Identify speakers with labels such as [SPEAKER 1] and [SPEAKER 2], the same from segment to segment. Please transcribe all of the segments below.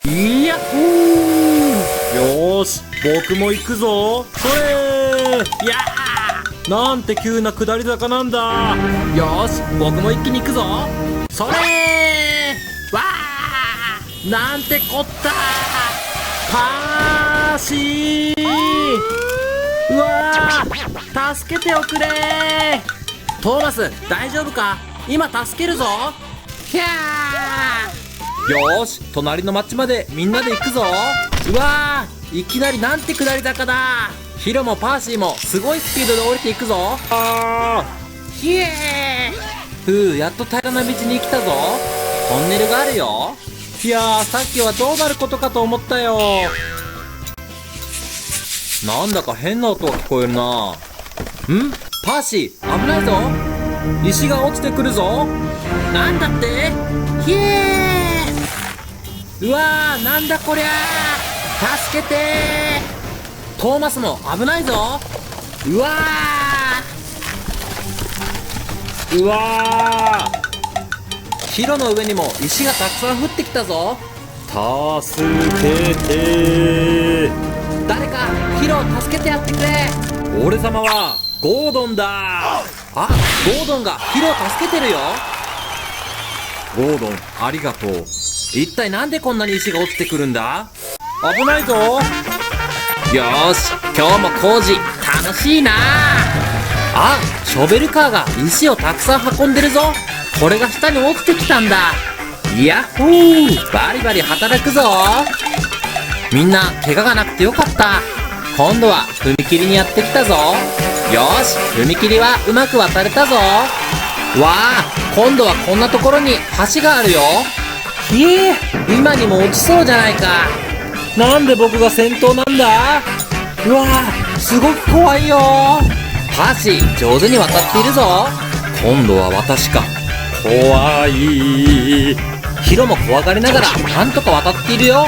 [SPEAKER 1] いやっほー。よーし、僕も行くぞ。それー。いやー、なんて急な下り坂なんだ。よーし、僕も一気に行くぞ。それー。わー、なんてこった。パーシー。うわー、助けておくれー。トーマス、大丈夫か？今助けるぞ。ひゃー。よーし、隣の町までみんなで行くぞ。うわー、いきなりなんて下り坂だ。ヒロもパーシーもすごいスピードで降りていくぞ。ひえー。ふう、やっと平らな道に来たぞ。トンネルがあるよ。いやー、さっきはどうなることかと思ったよ。なんだか変な音が聞こえるな。パーシー、危ないぞ。石が落ちてくるぞ。なんだって？ひえー。うわー、なんだこりゃー。助けてー。トーマスも危ないぞ。うわー。うわー。ヒロの上にも石がたくさん降ってきたぞ。助けてー。誰かヒロを助けてやってくれ。俺様はゴードンだ。あ、ゴードンがヒロを助けてるよ。ゴードン、ありがとう。一体なんでこんなに石が落ちてくるんだ？危ないぞ。よーし、今日も工事楽しいな。あ、ショベルカーが石をたくさん運んでるぞ。これが下に落ちてきたんだ。ヤッホー、バリバリ働くぞ。みんな怪我がなくてよかった。今度は踏切にやってきたぞ。よーし、踏切はうまく渡れたぞ。わあ、今度はこんなところに橋があるよ。ひえ、今にも落ちそうじゃないか。なんで僕が先頭なんだ。うわあ、すごく怖いよ。橋上手に渡っているぞ。今度は私か。怖い。ヒロも怖がりながらなんとか渡っているよ。よ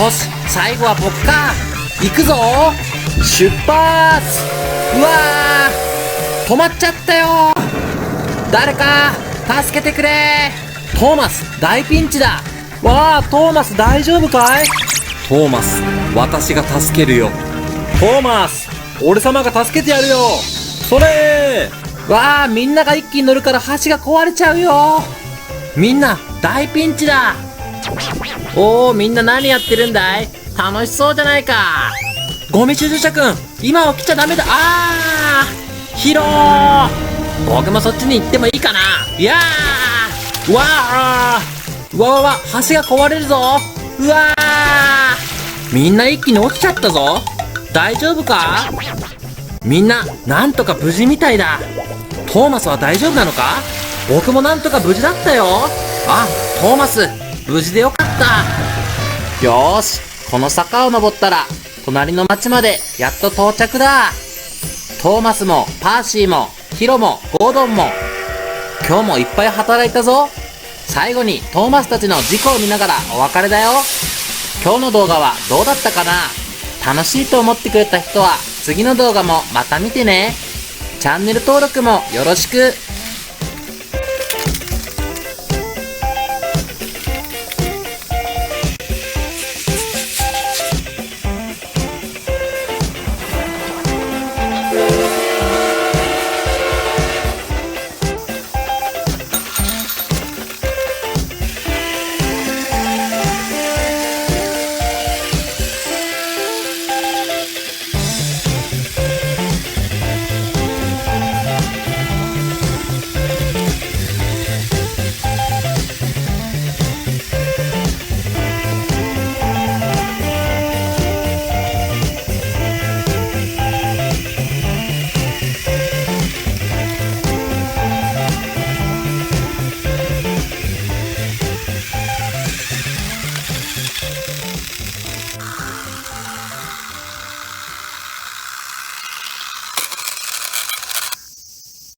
[SPEAKER 1] ーし、最後は僕か。行くぞ。出発。うわー、止まっちゃったよ。誰か助けてくれ。トーマス、大ピンチだ。わあ、トーマス大丈夫かい？トーマス、私が助けるよ。トーマス、俺様が助けてやるよ。それー。わあ、みんなが一気に乗るから橋が壊れちゃうよ。みんな大ピンチだ。おー、みんな何やってるんだい？楽しそうじゃないか。ゴミ収集車くん、今起きちゃダメだ。ヒロー、僕もそっちに行ってもいいかな。いやー、わー、わわわ、橋が壊れるぞ。うわー、みんな一気に落ちちゃったぞ。大丈夫か？みんななんとか無事みたいだ。トーマスは大丈夫なのか？僕もなんとか無事だったよ。あ、トーマス無事でよかった。よーし、この坂を登ったら隣の町までやっと到着だ。トーマスもパーシーもヒロもゴードンも今日もいっぱい働いたぞ。最後にトーマスたちの事故を見ながらお別れだよ。今日の動画はどうだったかな？楽しいと思ってくれた人は次の動画もまた見てね。チャンネル登録もよろしく。